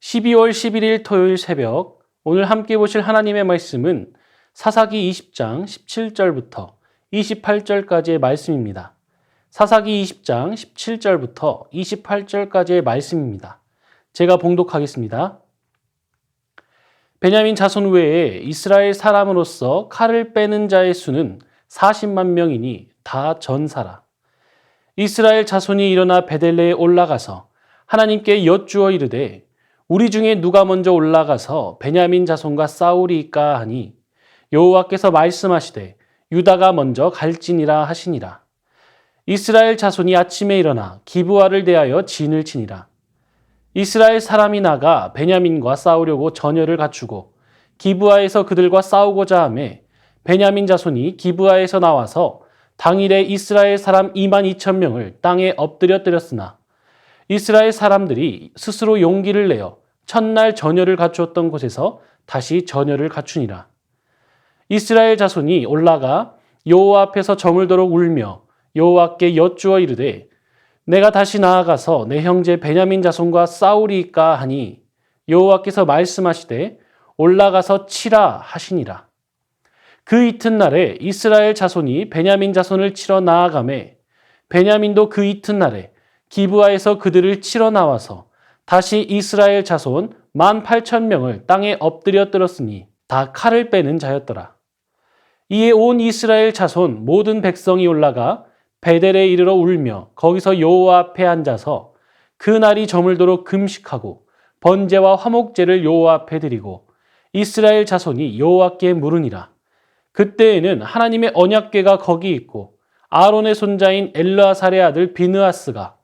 12월 11일 토요일 새벽, 오늘 함께 보실 하나님의 말씀은 사사기 20장 17절부터 28절까지의 말씀입니다. 사사기 20장 17절부터 28절까지의 말씀입니다. 제가 봉독하겠습니다. 베냐민 자손 외에 이스라엘 사람으로서 칼을 빼는 자의 수는 40만 명이니 다 전사라. 이스라엘 자손이 일어나 베델레에 올라가서 하나님께 여쭈어 이르되 우리 중에 누가 먼저 올라가서 베냐민 자손과 싸우리이까 하니 여호와께서 말씀하시되 유다가 먼저 갈지니라 하시니라. 이스라엘 자손이 아침에 일어나 기브아를 대하여 진을 치니라. 이스라엘 사람이 나가 베냐민과 싸우려고 전열을 갖추고 기브아에서 그들과 싸우고자 하매 베냐민 자손이 기브아에서 나와서 당일에 이스라엘 사람 2만 2천 명을 땅에 엎드려 때렸으나 이스라엘 사람들이 스스로 용기를 내어 첫날 전열을 갖추었던 곳에서 다시 전열을 갖추니라. 이스라엘 자손이 올라가 여호와 앞에서 저물도록 울며 여호와께 여쭈어 이르되 내가 다시 나아가서 내 형제 베냐민 자손과 싸우리이까 하니 여호와께서 말씀하시되 올라가서 치라 하시니라. 그 이튿날에 이스라엘 자손이 베냐민 자손을 치러 나아가매 베냐민도 그 이튿날에 기브아에서 그들을 치러 나와서 다시 이스라엘 자손 18,000명을 땅에 엎드려 때렸으니 다 칼을 빼는 자였더라. 이에 온 이스라엘 자손 모든 백성이 올라가 베델에 이르러 울며 거기서 여호와 앞에 앉아서 그 날이 저물도록 금식하고 번제와 화목제를 여호와 앞에 드리고 이스라엘 자손이 여호와께 물으니라. 그때에는 하나님의 언약궤가 거기 있고 아론의 손자인 엘르아살의 아들 비느하스가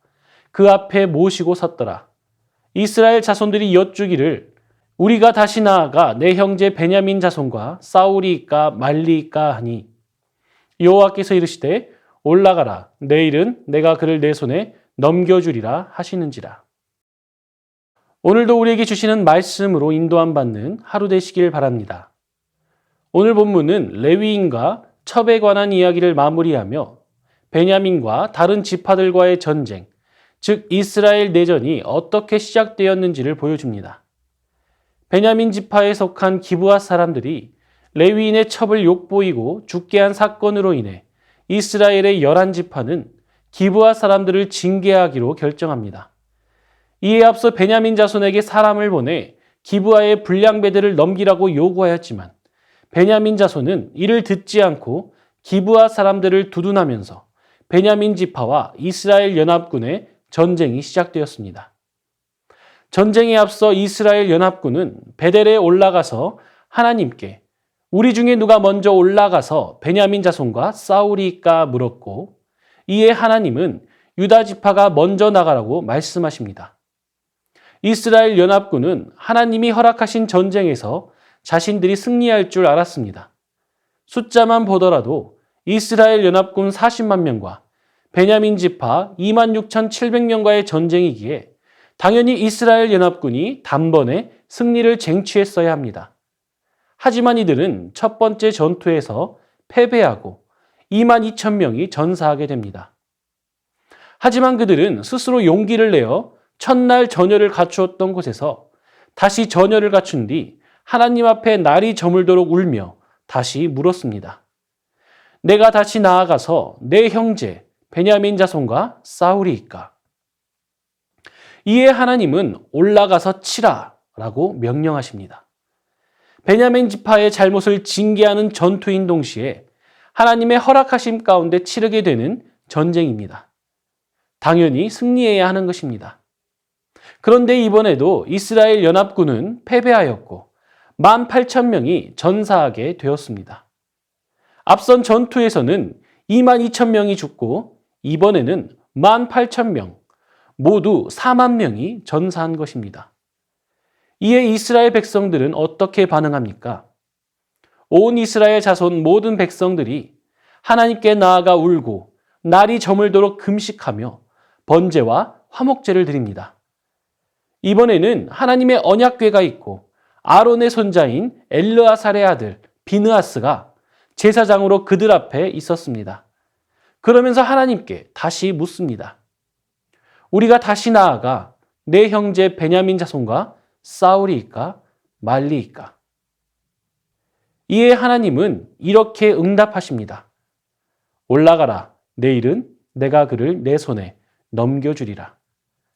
그 앞에 모시고 섰더라. 이스라엘 자손들이 여쭈기를 우리가 다시 나아가 내 형제 베냐민 자손과 싸우리이까 말리이까 하니 여호와께서 이르시되 올라가라. 내일은 내가 그를 내 손에 넘겨주리라 하시는지라. 오늘도 우리에게 주시는 말씀으로 인도함 받는 하루 되시길 바랍니다. 오늘 본문은 레위인과 첩에 관한 이야기를 마무리하며 베냐민과 다른 지파들과의 전쟁, 즉 이스라엘 내전이 어떻게 시작되었는지를 보여줍니다. 베냐민 지파에 속한 기브아 사람들이 레위인의 첩을 욕보이고 죽게 한 사건으로 인해 이스라엘의 11지파는 기브아 사람들을 징계하기로 결정합니다. 이에 앞서 베냐민 자손에게 사람을 보내 기브아의 불량배들을 넘기라고 요구하였지만 베냐민 자손은 이를 듣지 않고 기브아 사람들을 두둔하면서 베냐민 지파와 이스라엘 연합군의 전쟁이 시작되었습니다. 전쟁에 앞서 이스라엘 연합군은 베델에 올라가서 하나님께 우리 중에 누가 먼저 올라가서 베냐민 자손과 싸우리이까 물었고 이에 하나님은 유다 지파가 먼저 나가라고 말씀하십니다. 이스라엘 연합군은 하나님이 허락하신 전쟁에서 자신들이 승리할 줄 알았습니다. 숫자만 보더라도 이스라엘 연합군 40만 명과 베냐민 지파 26,700명과의 전쟁이기에 당연히 이스라엘 연합군이 단번에 승리를 쟁취했어야 합니다. 하지만 이들은 첫 번째 전투에서 패배하고 22,000명이 전사하게 됩니다. 하지만 그들은 스스로 용기를 내어 첫날 전열을 갖추었던 곳에서 다시 전열을 갖춘 뒤 하나님 앞에 날이 저물도록 울며 다시 물었습니다. 내가 다시 나아가서 내 형제 베냐민 자손과 싸우리이까? 이에 하나님은 올라가서 치라 라고 명령하십니다. 베냐민 지파의 잘못을 징계하는 전투인 동시에 하나님의 허락하심 가운데 치르게 되는 전쟁입니다. 당연히 승리해야 하는 것입니다. 그런데 이번에도 이스라엘 연합군은 패배하였고 18,000명이 전사하게 되었습니다. 앞선 전투에서는 22,000명이 죽고 이번에는 18,000명, 모두 4만 명이 전사한 것입니다. 이에 이스라엘 백성들은 어떻게 반응합니까? 온 이스라엘 자손 모든 백성들이 하나님께 나아가 울고 날이 저물도록 금식하며 번제와 화목제를 드립니다. 이번에는 하나님의 언약궤가 있고 아론의 손자인 엘르아살의 아들 비느하스가 제사장으로 그들 앞에 있었습니다. 그러면서 하나님께 다시 묻습니다. 우리가 다시 나아가 내 형제 베냐민 자손과 싸우리이까 말리이까? 이에 하나님은 이렇게 응답하십니다. 올라가라. 내일은 내가 그를 내 손에 넘겨주리라.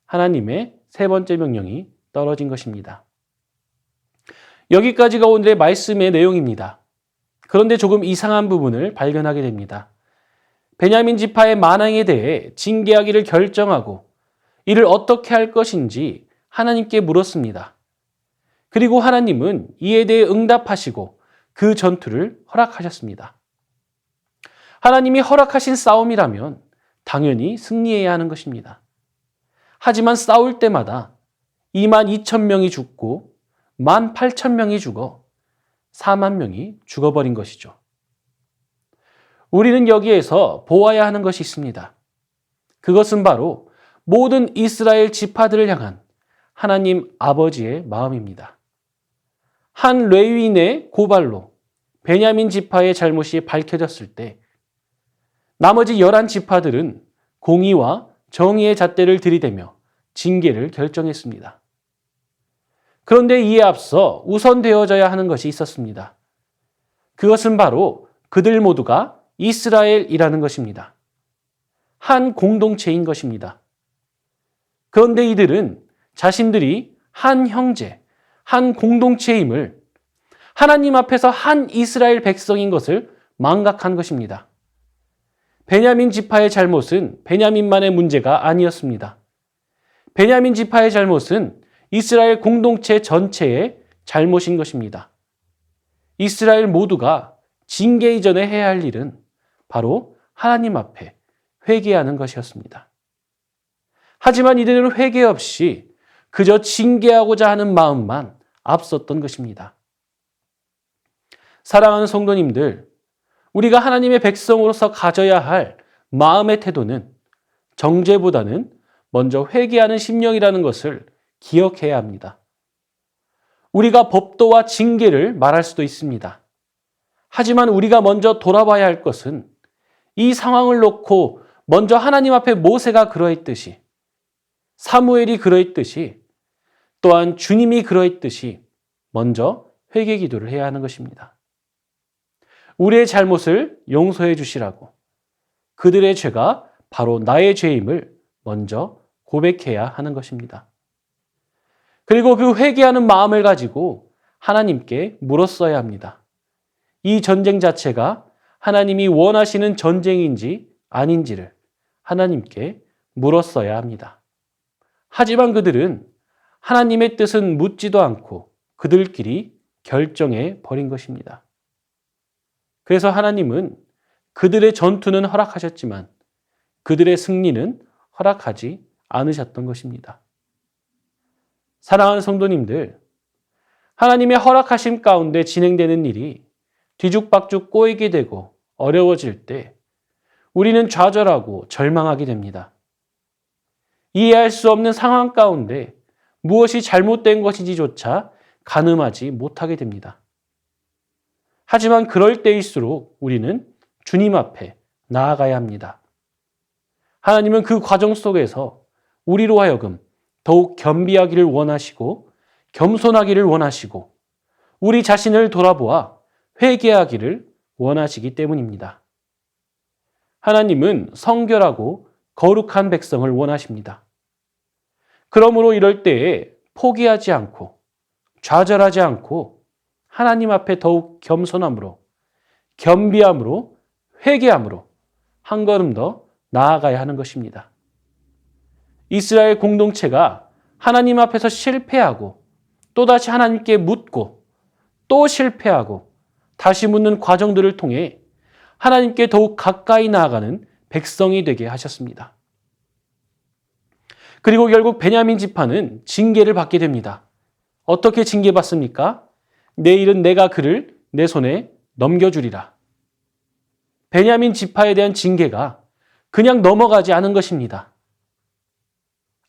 하나님의 세 번째 명령이 떨어진 것입니다. 여기까지가 오늘의 말씀의 내용입니다. 그런데 조금 이상한 부분을 발견하게 됩니다. 베냐민 지파의 만행에 대해 징계하기를 결정하고 이를 어떻게 할 것인지 하나님께 물었습니다. 그리고 하나님은 이에 대해 응답하시고 그 전투를 허락하셨습니다. 하나님이 허락하신 싸움이라면 당연히 승리해야 하는 것입니다. 하지만 싸울 때마다 22,000명이 죽고 18,000명이 죽어 40,000명이 죽어버린 것이죠. 우리는 여기에서 보아야 하는 것이 있습니다. 그것은 바로 모든 이스라엘 지파들을 향한 하나님 아버지의 마음입니다. 한 레위인의 고발로 베냐민 지파의 잘못이 밝혀졌을 때 나머지 11지파들은 공의와 정의의 잣대를 들이대며 징계를 결정했습니다. 그런데 이에 앞서 우선되어져야 하는 것이 있었습니다. 그것은 바로 그들 모두가 이스라엘이라는 것입니다. 한 공동체인 것입니다. 그런데 이들은 자신들이 한 형제, 한 공동체임을 하나님 앞에서 한 이스라엘 백성인 것을 망각한 것입니다. 베냐민 지파의 잘못은 베냐민만의 문제가 아니었습니다. 베냐민 지파의 잘못은 이스라엘 공동체 전체의 잘못인 것입니다. 이스라엘 모두가 징계 이전에 해야 할 일은 바로 하나님 앞에 회개하는 것이었습니다. 하지만 이들은 회개 없이 그저 징계하고자 하는 마음만 앞섰던 것입니다. 사랑하는 성도님들, 우리가 하나님의 백성으로서 가져야 할 마음의 태도는 정죄보다는 먼저 회개하는 심령이라는 것을 기억해야 합니다. 우리가 법도와 징계를 말할 수도 있습니다. 하지만 우리가 먼저 돌아봐야 할 것은 이 상황을 놓고 먼저 하나님 앞에 모세가 그러했듯이, 사무엘이 그러했듯이, 또한 주님이 그러했듯이 먼저 회개 기도를 해야 하는 것입니다. 우리의 잘못을 용서해 주시라고, 그들의 죄가 바로 나의 죄임을 먼저 고백해야 하는 것입니다. 그리고 그 회개하는 마음을 가지고 하나님께 물었어야 합니다. 이 전쟁 자체가 하나님이 원하시는 전쟁인지 아닌지를 하나님께 물었어야 합니다. 하지만 그들은 하나님의 뜻은 묻지도 않고 그들끼리 결정해 버린 것입니다. 그래서 하나님은 그들의 전투는 허락하셨지만 그들의 승리는 허락하지 않으셨던 것입니다. 사랑하는 성도님들, 하나님의 허락하심 가운데 진행되는 일이 뒤죽박죽 꼬이게 되고 어려워질 때 우리는 좌절하고 절망하게 됩니다. 이해할 수 없는 상황 가운데 무엇이 잘못된 것인지조차 가늠하지 못하게 됩니다. 하지만 그럴 때일수록 우리는 주님 앞에 나아가야 합니다. 하나님은 그 과정 속에서 우리로 하여금 더욱 겸비하기를 원하시고 겸손하기를 원하시고 우리 자신을 돌아보아 회개하기를 원하시기 때문입니다. 하나님은 성결하고 거룩한 백성을 원하십니다. 그러므로 이럴 때에 포기하지 않고 좌절하지 않고 하나님 앞에 더욱 겸손함으로 겸비함으로 회개함으로 한 걸음 더 나아가야 하는 것입니다. 이스라엘 공동체가 하나님 앞에서 실패하고 또다시 하나님께 묻고 또 실패하고 다시 묻는 과정들을 통해 하나님께 더욱 가까이 나아가는 백성이 되게 하셨습니다. 그리고 결국 베냐민 지파는 징계를 받게 됩니다. 어떻게 징계받습니까? 내일은 내가 그를 내 손에 넘겨주리라. 베냐민 지파에 대한 징계가 그냥 넘어가지 않은 것입니다.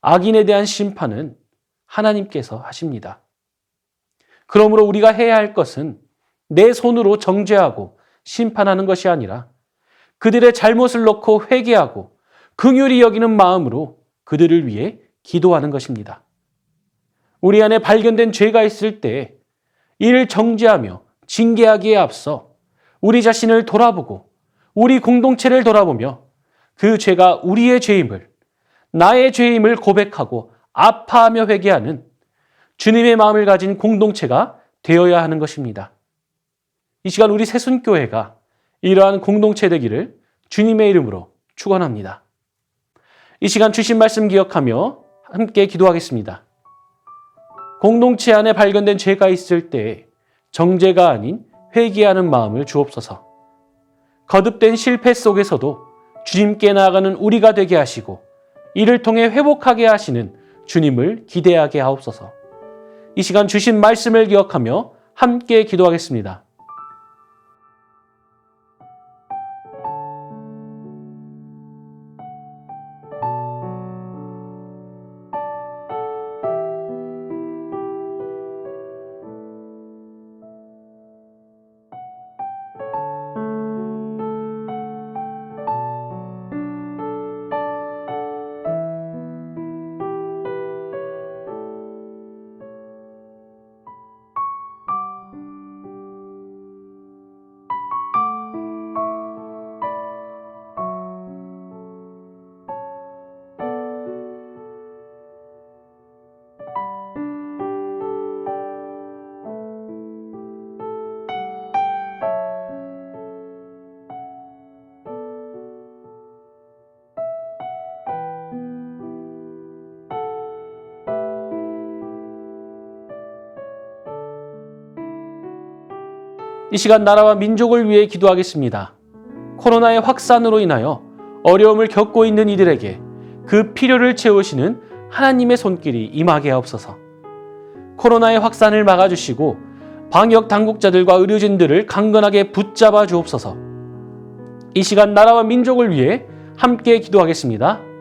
악인에 대한 심판은 하나님께서 하십니다. 그러므로 우리가 해야 할 것은 내 손으로 정죄하고 심판하는 것이 아니라 그들의 잘못을 놓고 회개하고 긍휼히 여기는 마음으로 그들을 위해 기도하는 것입니다. 우리 안에 발견된 죄가 있을 때 이를 정죄하며 징계하기에 앞서 우리 자신을 돌아보고 우리 공동체를 돌아보며 그 죄가 우리의 죄임을, 나의 죄임을 고백하고 아파하며 회개하는 주님의 마음을 가진 공동체가 되어야 하는 것입니다. 이 시간 우리 새순교회가 이러한 공동체 되기를 주님의 이름으로 축원합니다. 이 시간 주신 말씀 기억하며 함께 기도하겠습니다. 공동체 안에 발견된 죄가 있을 때 정죄가 아닌 회개하는 마음을 주옵소서. 거듭된 실패 속에서도 주님께 나아가는 우리가 되게 하시고 이를 통해 회복하게 하시는 주님을 기대하게 하옵소서. 이 시간 주신 말씀을 기억하며 함께 기도하겠습니다. 이 시간 나라와 민족을 위해 기도하겠습니다. 코로나의 확산으로 인하여 어려움을 겪고 있는 이들에게 그 필요를 채우시는 하나님의 손길이 임하게 하옵소서. 코로나의 확산을 막아주시고 방역 당국자들과 의료진들을 강건하게 붙잡아 주옵소서. 이 시간 나라와 민족을 위해 함께 기도하겠습니다.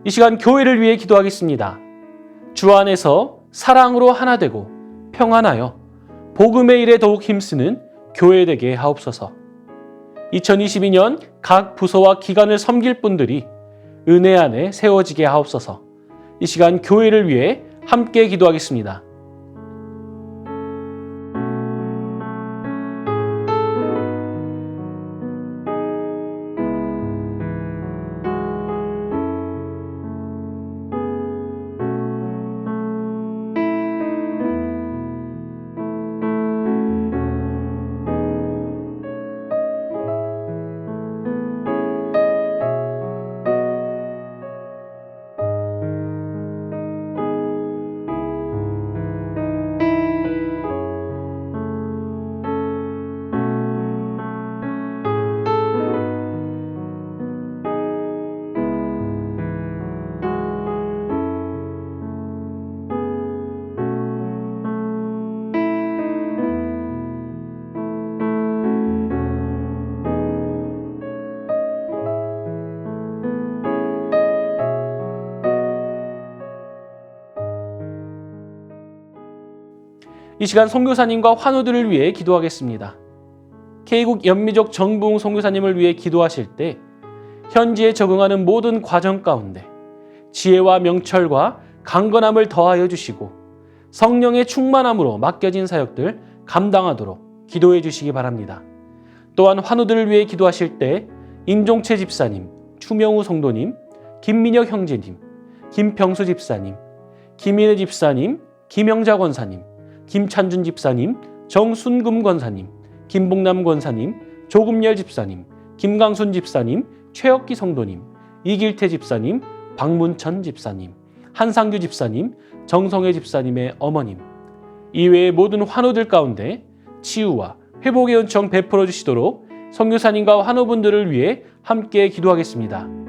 이 시간 교회를 위해 기도하겠습니다. 주 안에서 사랑으로 하나 되고 평안하여 복음의 일에 더욱 힘쓰는 교회 되게 하옵소서. 2022년 각 부서와 기관을 섬길 분들이 은혜 안에 세워지게 하옵소서. 이 시간 교회를 위해 함께 기도하겠습니다. 이 시간 선교사님과 환우들을 위해 기도하겠습니다. K국 연미족 정부웅 선교사님을 위해 기도하실 때 현지에 적응하는 모든 과정 가운데 지혜와 명철과 강건함을 더하여 주시고 성령의 충만함으로 맡겨진 사역들 감당하도록 기도해 주시기 바랍니다. 또한 환우들을 위해 기도하실 때 임종채 집사님, 추명우 성도님, 김민혁 형제님, 김평수 집사님, 김인혜 집사님, 김영자 권사님, 김찬준 집사님, 정순금 권사님, 김봉남 권사님, 조금열 집사님, 김강순 집사님, 최혁기 성도님, 이길태 집사님, 박문천 집사님, 한상규 집사님, 정성혜 집사님의 어머님, 이외의 모든 환우들 가운데 치유와 회복의 은총 베풀어 주시도록 선교사님과 환우분들을 위해 함께 기도하겠습니다.